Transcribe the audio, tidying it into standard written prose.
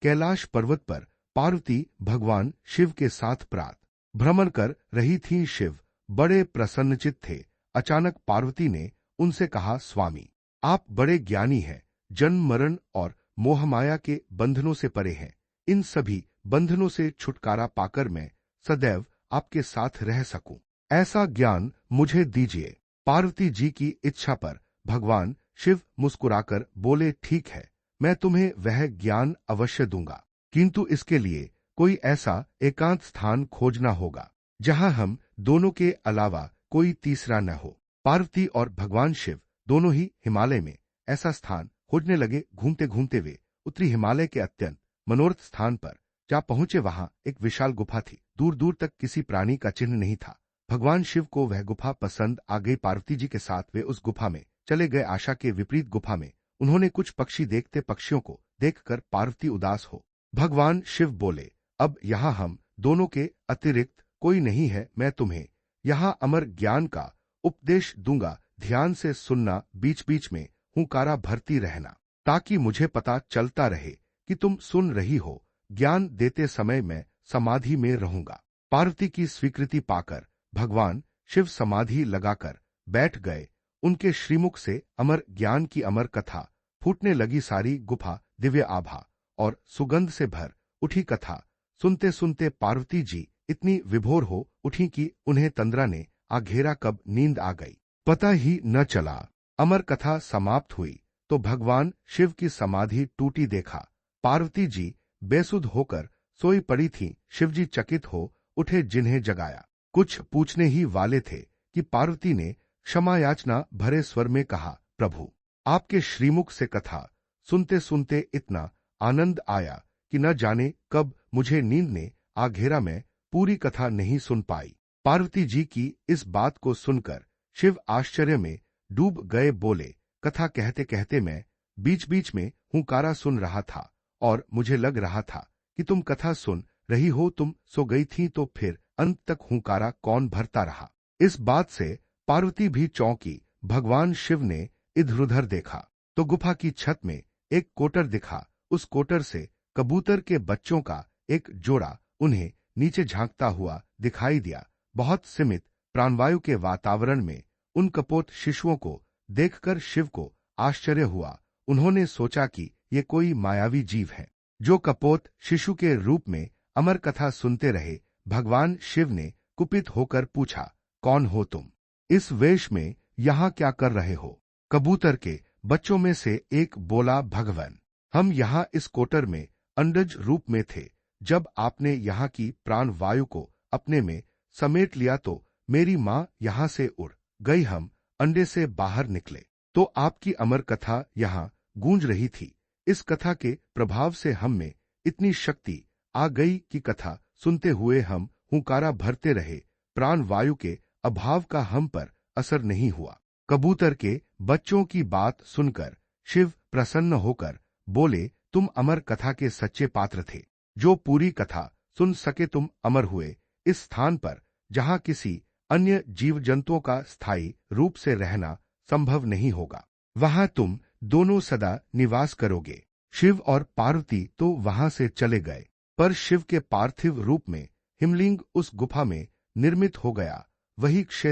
कैलाश पर्वत पर पार्वती भगवान शिव के साथ प्रात भ्रमण कर रही थी। शिव बड़े प्रसन्नचित्त थे। अचानक पार्वती ने उनसे कहा, स्वामी, आप बड़े ज्ञानी हैं, जन्म मरण और मोहमाया के बंधनों से परे हैं। इन सभी बंधनों से छुटकारा पाकर मैं सदैव आपके साथ रह सकूं, ऐसा ज्ञान मुझे दीजिए। पार्वती जी की इच्छा पर भगवान शिव मुस्कुराकर बोले, ठीक है, मैं तुम्हें वह ज्ञान अवश्य दूंगा, किंतु इसके लिए कोई ऐसा एकांत स्थान खोजना होगा जहां हम दोनों के अलावा कोई तीसरा न हो। पार्वती और भगवान शिव दोनों ही हिमालय में ऐसा स्थान खोजने लगे। घूमते घूमते वे उत्तरी हिमालय के अत्यंत मनोरथ स्थान पर जा पहुंचे। वहां एक विशाल गुफा थी। दूर दूर तक किसी प्राणी का चिन्ह नहीं था। भगवान शिव को वह गुफा पसंद आ गई। पार्वती जी के साथ वे उस गुफा में चले गए। आशा के विपरीत गुफा में उन्होंने कुछ पक्षी देखते। पक्षियों को देखकर पार्वती उदास हो भगवान शिव बोले, अब यहाँ हम दोनों के अतिरिक्त कोई नहीं है। मैं तुम्हें यहाँ अमर ज्ञान का उपदेश दूंगा। ध्यान से सुनना, बीच बीच में हुंकारा भरती रहना, ताकि मुझे पता चलता रहे कि तुम सुन रही हो। ज्ञान देते समय मैं समाधि में रहूंगा। पार्वती की स्वीकृति पाकर भगवान शिव समाधि लगाकर बैठ गए। उनके श्रीमुख से अमर ज्ञान की अमर कथा फूटने लगी। सारी गुफा दिव्य आभा और सुगंध से भर उठी। कथा सुनते सुनते पार्वती जी इतनी विभोर हो उठी कि उन्हें तंद्रा ने आ घेरा। कब नींद आ गई पता ही न चला। अमर कथा समाप्त हुई तो भगवान शिव की समाधि टूटी देखा। पार्वती जी बेसुध होकर सोई पड़ी थीं। शिवजी चकित हो उठे, जिन्हें जगाया कुछ पूछने ही वाले थे कि पार्वती ने क्षमा याचना भरे स्वर में कहा, प्रभु, आपके श्रीमुख से कथा सुनते सुनते इतना आनंद आया कि न जाने कब मुझे नींद ने आ घेरा। मैं पूरी कथा नहीं सुन पाई। पार्वती जी की इस बात को सुनकर शिव आश्चर्य में डूब गए। बोले, कथा कहते कहते मैं बीच बीच में हुंकारा सुन रहा था और मुझे लग रहा था कि तुम कथा सुन रही हो। तुम सो गई थी तो फिर अंत तक हुंकारा कौन भरता रहा। इस बात से पार्वती भी चौंकी। भगवान शिव ने इधर उधर देखा तो गुफा की छत में एक कोटर दिखा। उस कोटर से कबूतर के बच्चों का एक जोड़ा उन्हें नीचे झांकता हुआ दिखाई दिया। बहुत सीमित प्राणवायु के वातावरण में उन कपोत शिशुओं को देखकर शिव को आश्चर्य हुआ। उन्होंने सोचा कि ये कोई मायावी जीव है जो कपोत शिशु के रूप में अमर कथा सुनते रहे। भगवान शिव ने कुपित होकर पूछा, कौन हो तुम? इस वेश में यहाँ क्या कर रहे हो? कबूतर के बच्चों में से एक बोला, भगवान, हम यहाँ इस कोटर में अंडज रूप में थे। जब आपने यहाँ की प्राण वायु को अपने में समेट लिया तो मेरी माँ यहाँ से उड़ गई। हम अंडे से बाहर निकले तो आपकी अमर कथा यहाँ गूंज रही थी। इस कथा के प्रभाव से हम में इतनी शक्ति आ गई कि कथा सुनते हुए हम हुंकारा भरते रहे। प्राण वायु के अभाव का हम पर असर नहीं हुआ। कबूतर के बच्चों की बात सुनकर शिव प्रसन्न होकर बोले, तुम अमर कथा के सच्चे पात्र थे। जो पूरी कथा सुन सके तुम अमर हुए। इस स्थान पर जहाँ किसी अन्य जीव जंतुओं का स्थायी रूप से रहना संभव नहीं होगा, वहां तुम दोनों सदा निवास करोगे। शिव और पार्वती तो वहां से चले गए, पर शिव के पार्थिव रूप में हिमलिंग उस गुफा में निर्मित हो गया। वही क्षेत्र